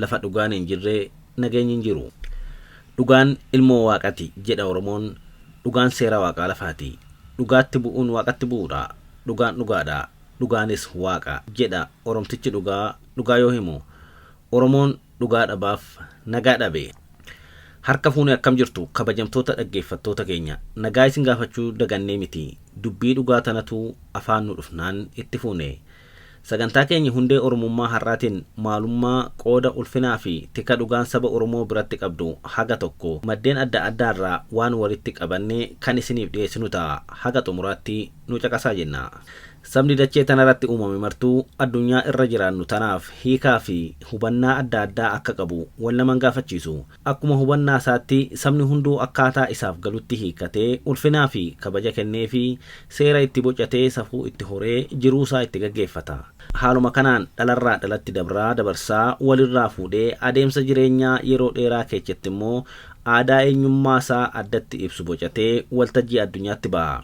lafa dhugaan hin jirre nageenyi hin jiru. Dhugaan ilmoo waaqati jedha Oromoon. Dhugaan seera waaqaa lafaati. Dhugaatti bu'uun waaqatti bu'uudha. Dhugaan dhugaadha. Dhugaanis waaqa jedha Oromtichi dhugaa yoo himu. Oromoon dhugaa dhabaaf nagaa dhabe. Harka fuunee akkam jirtu kabajamtoota dhaggeeffattoota keenya. Nagaa isin gaafachuu dagannee miti. Dubbii dhugaa tanatu afaan nu dhufnaan itti fuune. Sagantaa keenya hundee Oromummaa har'aatiin maalummaa qooda ulfinaa fi tika dhugaan saba Oromoo biratti qabdu haga tokko maddeen adda addaarraa waan walitti qabannee kan isiniif dhiyeessinu ta'a. Haga xumuraatti nu caqasaa jenna. Sabni dachee tanarratti uumame martuu addunyaa irra jiraannu tanaaf hiikaa fi hubannaa adda addaa akka qabu wal naman gaafachiisu. Akkuma hubannaa isaatti sabni hunduu akkaataa isaaf galutti hiikatee ulfinaa fi kabaja kennee fi seera itti bocatee safuu itti horee jiruusaa itti gaggeeffata. Haaluma kanaan dhalarraa dhalatti dabarsaa walirraa fuudhee adeemsa jireenyaa yeroo dheeraa keessatti immoo aadaa eenyummaa isaa addatti ibsu bocatee waltajjii addunyaatti ba'a.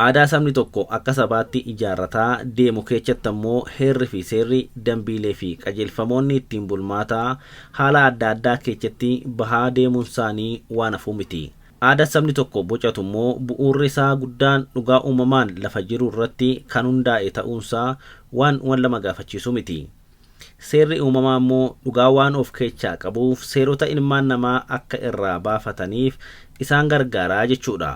Aadaa sabni tokko akka sabaatti ijaarrataa deemu keessatti immoo heerri fi seerri dambiilee fi qajeelfamoonni ittiin bulmaataa haala adda addaa keessatti bahaa deemuun isaanii waan hafuu miti. Aadaa sabni tokko bocatu immoo bu'uurri isaa guddaan dhugaa uumamaan lafa jiru irratti kan hundaa'e ta'uunsaa waan lama gaafachiisu miti. Seerri uumamaa immoo dhugaa waan of keessaa qabuuf seerota ilmaan namaa akka irraa baafataniif isaan gargaaraa jechuudha.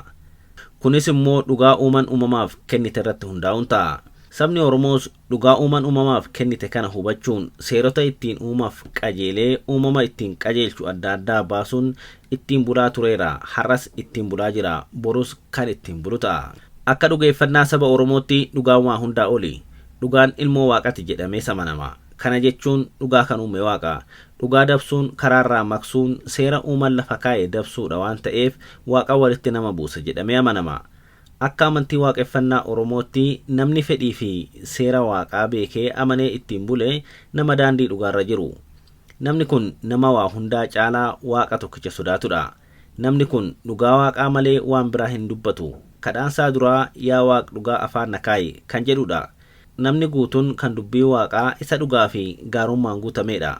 Kunis immoo dhugaa uumamaaf kennite irratti hundaa'uun ta'a. Sabni Oromoos dhugaa uumamaaf kennite kana hubachuun seerota ittiin uumaaf qajeelee uumama ittiin qajeelchu adda addaa baasuun ittiin bulaa tureera. Har'as ittiin bulaa jira. Borus kan ittiin bulu ta'a. Akka dhugeeffannaa saba Oromootti dhugaan waa hundaa oli. Dhugaan ilmoo waaqati jedhamee amanama. Kana jechuun dhugaa kan uume waaqa. Dhugaa dabsuun karaarraa maqsuun seera uuman lafa kaa'ee dabsuudha waan ta'eef waaqa walitti nama buusa jedhamee amanama. Akka amantii waaqeffannaa Oromootti namni fedhii fi seera waaqaa beekee amanee ittiin bule nama daandii dhugaarra jiru. Namni kun nama waa hundaa caalaa waaqa tokkicha sodaatudha. Namni kun dhugaa waaqaa malee waan biraa hin dubbatu. Kadhaansaa duraa yaa waaq dhugaa afaan na kaa'i kan jedhudha. Namni guutuun kan dubbii waaqaa isa dhugaa fi gaarummaan guutameedha.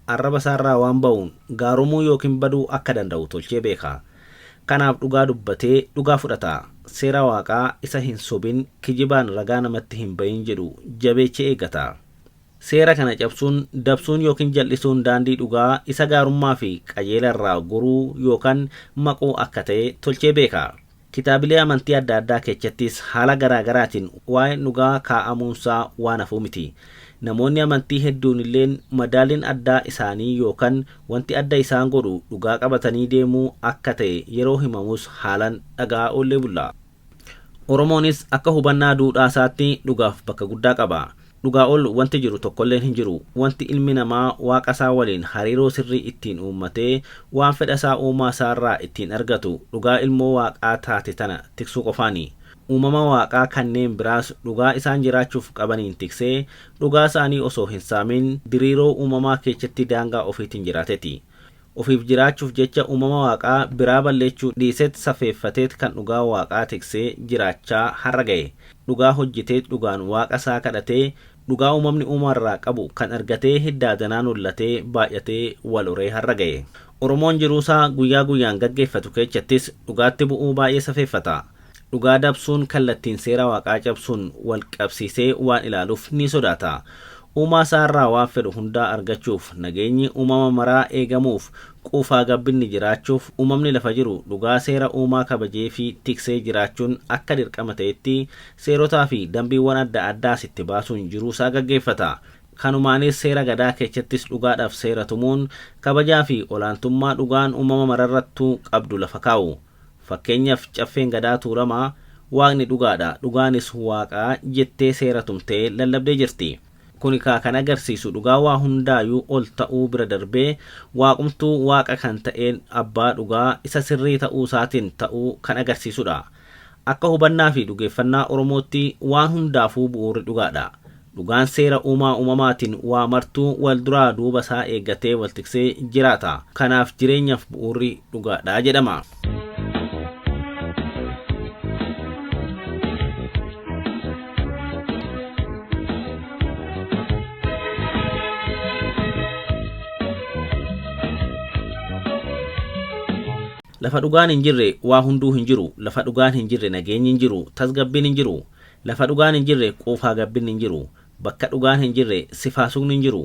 Arraba isaarraa waan ba'uun gaarumuu yookiin baduu akka danda'u tolchee beeka. Kanaaf dhugaa dubbatee dhugaa fudhata. Seera waaqaa isa hin sobin kijibaan ragaa namatti hin bahin jedhu jabeechee eegata. Seera kana cabsuun dabsuun yookiin jal'isuun daandii dhugaa isa gaarummaa fi qajeelarraa goruu yookaan maquu akka ta'e tolchee beeka. Kitaabilee amantii adda addaa keessattis haala garaagaraatiin waa'een dhugaa kaa'amuunsaa waan hafuu miti. Namoonni amantii hedduun illeen madaaliin addaa isaanii yookaan wanti adda isaan godhu dhugaa qabatanii deemuu akka ta'e yeroo himamus haalan dhagaa oollee bulla. Oromoonis akka hubannaa duudhaa isaatti dhugaaf bakka guddaa qaba. Dhugaa ol wanti jiru tokkolleen hin jiru. Wanti ilmi namaa waaqa isaa waliin hariiroo sirrii ittiin uummatee waan fedha isaa uumaa isaarraa ittiin argatu dhugaa ilmoo waaqaa taate tana tiksuu qofaani. Uumama waaqaa kanneen biraas dhugaa isaan jiraachuuf qabaniin tiksee dhugaa isaanii osoo hin saamin diriiroo uumamaa keessatti daangaa ofiitiin jiraateeti. Ofiif jiraachuuf jecha uumama waaqaa biraa balleechuu dhiiseet safeeffateet kan dhugaa waaqaa tiksee jiraachaa har'a ga'e. Dhugaa hojjetee dhugaan waaqa isaa kadhatee dhugaa uumamni uumarraa qabu kan argatee hiddaadanaan hollatee baay'atee wal horee har'a ga'e. Oromoon jiruusaa guyyaa guyyaan gaggeeffatu keessattis dhugaatti bu'uu baay'ee safeeffata. Dhugaa dabsuun kallattiin seera waaqaa cabsuun wal qabsiisee waan ilaaluuf ni sodaata. Uumaa isaarraa waan fedhu hundaa argachuuf nageenyi uumama maraa eegamuuf quufaa gabbinni jiraachuuf uumamni lafa jiru dhugaa seera uumaa kabajee fi tiksee jiraachuun akka dirqama ta'etti seerotaa fi dambiiwwan adda addaa sitti baasuun jiruusaa gaggeeffata. Kanumaanis seera gadaa keessattis dhugaadhaaf seera tumuun kabajaa fi olaantummaa dhugaan uumama mararrattuu qabdu lafa kaa'u. Fakkeenyaaf caffeen gadaa tuulamaa waaqni dhugaadha dhugaanis waaqaa jettee seera tumtee lallabdee jirti. Kuni kan agarsiisu dhugaa waa hundaayyuu ol ta'uu bira darbee waaqumtuu waaqa kan ta'een abbaa dhugaa isa sirrii ta'uu isaatiin ta'uu kan agarsiisudha. Akka hubannaa fi dhugeeffannaa Oromootti waan hundaafuu bu'uurri dhugaadha. Dhugaan seera uumamaatiin waa martuu wal duraa duuba isaa eeggatee wal tiksee jiraata. Kanaaf jireenyaaf bu'uurri dhugaadha jedhama. lafa dhugaan hin jirre waa hunduu hin jiru. Lafa dhugaan hin jirre nageenyi hin jiru, tasgabbiin hin jiru. Lafa dhugaan hin jirre quufaa gabbin hin jiru. Bakka dhugaan hin jirre sifaasugni hin jiru.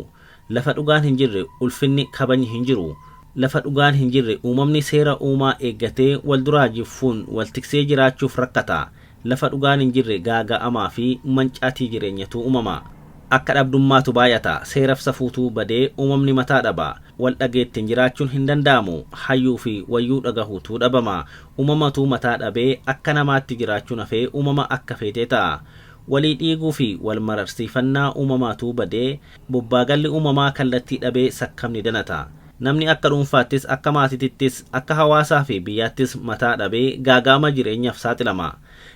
Lafa dhugaan hin jirre ulfinni kabajni hin jiru. Lafa dhugaan hin jirre uumamni seera uumaa eeggatee wal duraa jiffuun wal tiksee jiraachuuf rakkata. Lafa dhugaan hin jirre gaaga'amaa fi mancaatii jireenyatu uumama. Akka dhabdummaatu baay'ata, seeraf safuutuu badee uumamni mataa dhaba. Wal dhageettiin jiraachuun hin danda'amu. Hayyuu fi wayyuu dhagahuutuu dhabama. Uumamatu mataa dhabee akka namaatti jiraachuun hafee uumama akka feetee ta'a. Walii dhiiguu fi wal mararsiifannaa uumamatu badee bobbaagalli uumamaa kallattii dhabee sakkamni danata. Namni akka dhuunfaattis akka maatitittis akka hawaasaa fi biyyaattis mataa dhabee gaaga'ama jireenyaaf saaxilama.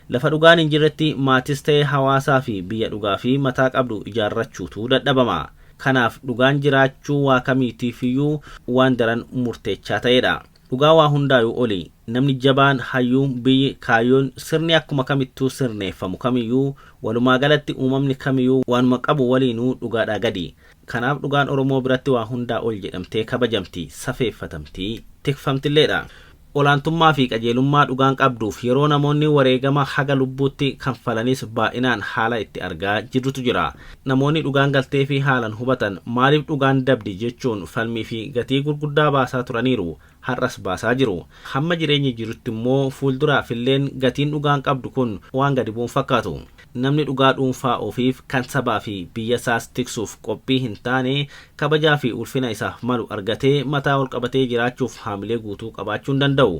Lafa dhugaan hin jirretti maatis ta'ee hawaasaa fi biyya dhugaa fi mataa qabdu ijaarrachuutu dadhabama. Kanaaf dhugaan jiraachuu waa kamiitiifiyyuu waan daran murteechaa ta'edha. Dhugaa waa hundaayuu oli. Namni jabaan, hayyuun, biyyi, kaayyoon, sirni akkuma kamittuu sirneeffamu kamiyyuu walumaa galatti uumamni kamiyyuu waanuma qabu waliinuu dhugaadhaa gadi. Kanaaf dhugaan Oromoo biratti waa hundaa ol jedhamtee kabajamti, safeeffatamti, tikfamtilleedha. Olaantummaa fi qajeelummaa dhugaan qabduuf yeroo namoonni wareegama haga lubbuutti kanfalanis baay'inaan haala itti argaa jirrutu jira. Namoonni dhugaan galtee fi haalan hubatan maaliif dhugaan dabdi jechuun falmii fi gatii gurguddaa baasaa turaniiru, har'as baasaa jiru. Hamma jireenyi jirutti immoo fuulduraaf illeen gatiin dhugaan qabdu kun waan gadi bu'uun fakkaatu. Namni dhugaa dhuunfaa ofiif kan sabaa fi biyya isaas tiksuuf qophii hin taane kabajaa fi ulfina isaaf malu argatee mataa ol qabatee jiraachuuf haamilee guutuu qabaachuu hin danda'u.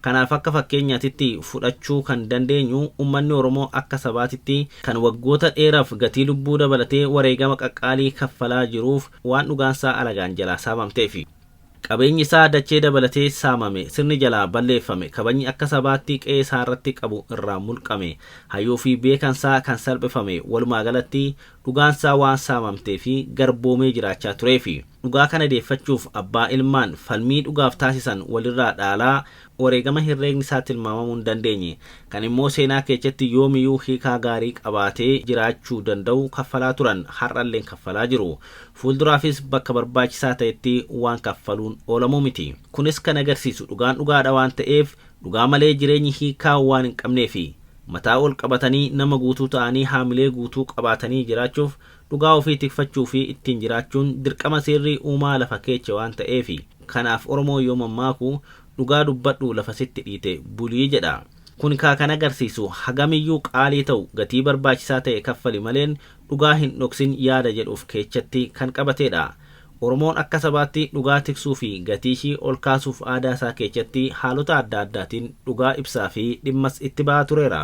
Kanaaf akka fakkeenyaatitti fudhachuu kan dandeenyu uummanni Oromoo akka sabaatitti kan waggoota dheeraaf gatii lubbuu dabalatee wareegama qaqqaalii kaffalaa jiruuf waan dhugaansaa alagaan jalaa saamamteefi. Qabeenyi isaa dachee dabalatee saamame, sirni jalaa balleeffame, kabajni akka sabaatti qe'ee isaa irratti qabu irraa mulqame, hayyuu fi beekansaa kan salphifame, walumaa galatti dhugaansaa waan saamamtee fi garboomee jiraachaa tureefi. Dhugaa kana deeffachuuf abbaa ilmaan falmii dhugaaf taasisan walirraa dhaalaa wareegama herreegni isaa tilmaamamuu hin dandeenye kan immoo seenaa keessatti yoomiyyuu hiikaa gaarii qabaatee jiraachuu danda'u kaffalaa turan har'alleen kaffalaa jiru. Fuulduraafis bakka barbaachisaa ta'etti waan kaffaluun oolamuu miti. Kunis kan agarsiisu dhugaan dhugaadha waan ta'eef dhugaa malee jireenyi hiikaa waan hin qabneefi. Mataa ol qabatanii nama guutuu ta'anii haamilee guutuu qabaatanii jiraachuuf dhugaa ofii tikfachuu fi ittiin jiraachuun dirqama seerri uumaa lafa keeche waan ta'eefi. Kanaaf Oromoo yoo mammaaku dhugaa dubbadhu lafa sitti dhiite bulii jedha. Kun kan agarsiisu hagamiyyuu qaalii ta'u gatii barbaachisaa ta'e kaffali maleen dhugaa hin dhoksin yaada jedhuuf keechatti kan qabatedha. Oromoon akka sabaatti dhugaa tiksuu fi gatii ishii ol kaasuuf aadaa isaa keessatti haalota adda addaatiin dhugaa ibsaa fi dhimmas itti ba'aa tureera.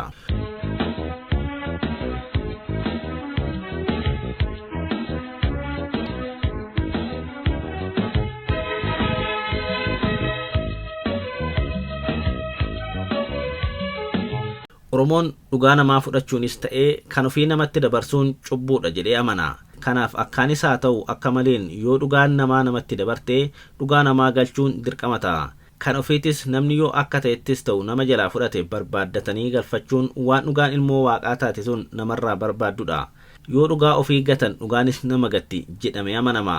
Oromoon dhugaa namaa fudhachuunis ta'ee kan ofii namatti dabarsuun cubbuudha jedhee amana. Kanaaf akkaanis haa ta'u akka maleen yoo dhugaan namaa namatti dabartee dhugaa namaa galchuun dirqama ta'a. Kan ofiitis namni yoo akka ta'ettis ta'u nama jalaa fudhate barbaaddatanii galfachuun waan dhugaan ilmoo waaqaa taate sun namarraa barbaaddudha. Yoo dhugaa ofii gatan dhugaanis nama gatti jedhamee amanama.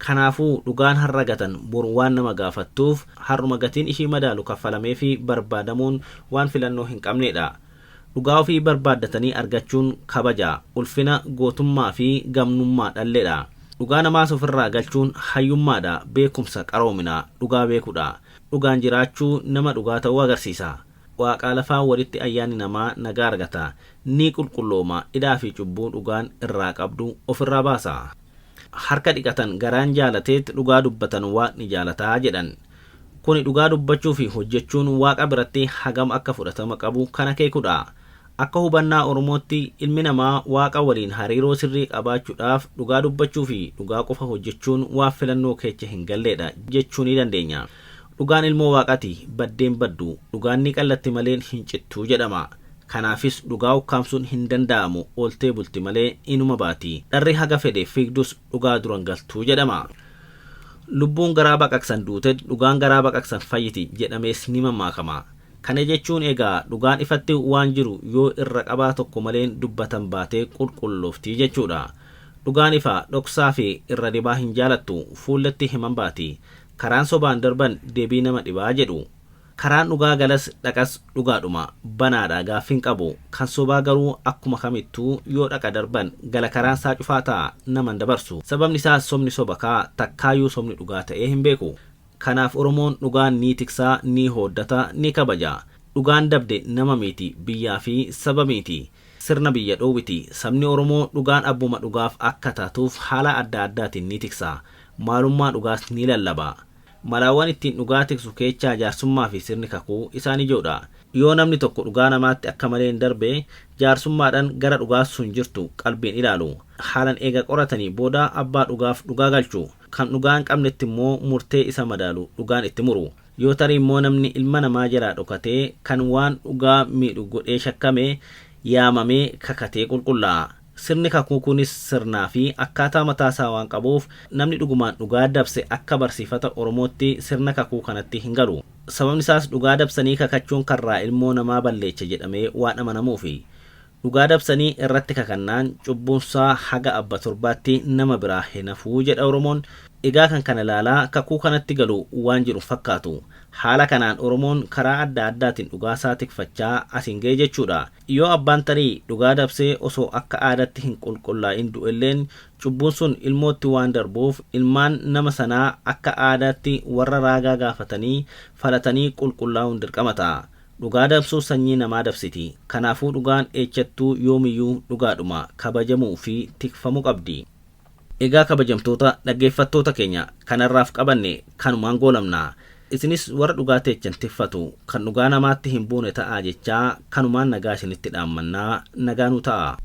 Kanaafuu dhugaan har'a gatan bor waan nama gaafattuuf har'uma gatiin ishii madaalu kaffalamee fi barbaadamuun waan filannoo hin qabnedha. Dhugaa ofii barbaaddatanii argachuun kabaja, ulfina, gootummaa fi gamnummaa dhalleedha. Dhugaa namaas ofirraa galchuun hayyummaadha, beekumsa, qaroomina, dhugaa beekuudha. Dhugaan jiraachuu nama dhugaa ta'uu agarsiisa. Waaqaa lafaa walitti ayyaanni namaa nagaa argata. Ni qulqullooma, idaa fi cubbuu dhugaan irraa qabdu ofirraa baasa. Harka dhiqatan garaan jaalateet dhugaa dubbatan waaqni jaalataa jedhan. Kuni dhugaa dubbachuu fi hojjechuun waaqa biratti hagam akka fudhatama qabu kan akeekudha. Akka hubannaa Oromootti ilmi namaa waaqa waliin hariiroo sirrii qabaachuudhaaf dhugaa dubbachuu fi dhugaa qofa hojjechuun waan filannoo keecha hin galleedha jechuu ni dandeenya. Dhugaan ilmoo waaqati baddeen baddu, dhugaan ni qallatti maleen hin cittuu jedhama. Kanaafis dhugaa ukkaamsuun hin danda'amu, ooltee bulti malee inuma baati. Dharri haga fedhe fiigdus dhugaa duran galtuu jedhama. Lubbuun garaa baqaqsan duute dhugaan garaa baqaqsan fayyiti jedhamees ni mammaakama. Kana jechuun egaa dhugaan ifatti waan jiru yoo irra qabaa tokko maleen dubbatan baatee qulqullooftii jechuudha. Dhugaan ifa dhoksaa fi irra dibaa hin jaalattu, fuullatti himan baati. Karaan sobaan darban deebii nama dhibaa jedhu. karaan dhugaa galas dhaqas dhugaadhuma banaadha gaaffiin qabu kan sobaa garuu akkuma kamittuu yoo dhaqa darban gala karaan isaa cufaa ta'a naman dabarsu sababni isaas sobni sobakaa takkaayyuu sobni dhugaa ta'ee hin beeku. Kanaaf Oromoon dhugaan ni tiksaa ni hooddata ni kabaja. Dhugaan dabde nama miti biyyaa fi saba miti sirna biyya dhoowwiti. Sabni Oromoo dhugaan abbuma dhugaaf akka taatuuf haala adda addaatiin ni tiksa. Maalummaa dhugaas ni lallaba. Malaawwan ittiin dhugaa tiksu keessaa jaarsummaa fi sirni kakuu isaan ijoodha. Yoo namni tokko dhugaa namaatti akka malee hin darbe jaarsummaadhaan gara dhugaa sun jirtu qalbiin ilaalu. Haalan eega qoratanii booda abbaa dhugaaf dhugaa galchu. Kan dhugaan qabnetti immoo murtee isa madaalu dhugaan itti muru. Yoo tarii immoo namni ilma namaa jalaa dhokatee kan waan dhugaa miidhu godhee shakkame yaamamee kakatee qulqullaa'a. Sirni kakuu kunis sirnaa fi akkaataa mataasaa waan qabuuf namni dhugumaan dhugaa dabse akka barsiifata Oromootti sirna kakuu kanatti hin galu. Sababni isaas dhugaa dabsanii kakachuun karraa ilmoo namaa balleecha jedhamee waan amanamuufi. Dhugaa dabsanii irratti kakannaan cubbuunsaa haga abba torbaatti nama biraa hin hafuu jedha Oromoon. Egaa kan kana ilaalaa kakuu kanatti galu waan jiru fakkaatu. Haala kanaan Oromoon karaa adda addaatiin dhugaa isaa tikfachaa asiin ga'e jechuudha. Yoo abbaan tarii dhugaa dabsee osoo akka aadaatti hin qulqullaa'in du'elleen cubbuun sun ilmootti waan darbuuf ilmaan nama sanaa akka aadaatti warra raagaa gaafatanii falatanii qulqullaa'uun dirqama ta'a. Dhugaa dabsuu sanyii namaa dabsiti. Kanaafuu dhugaan ejjattuu yoomiyyuu dhugaadhuma kabajamuu fi tikfamuu qabdi. Egaa kabajamtoota dhaggeeffattoota keenya kanarraaf qabanne kanumaan goolabna. Isinis warra dhugaa teechan tiffatu kan dhugaa namaatti hin buune ta'aa jechaa kanumaan nagaa isinitti dhaammannaa nagaanuu ta'a.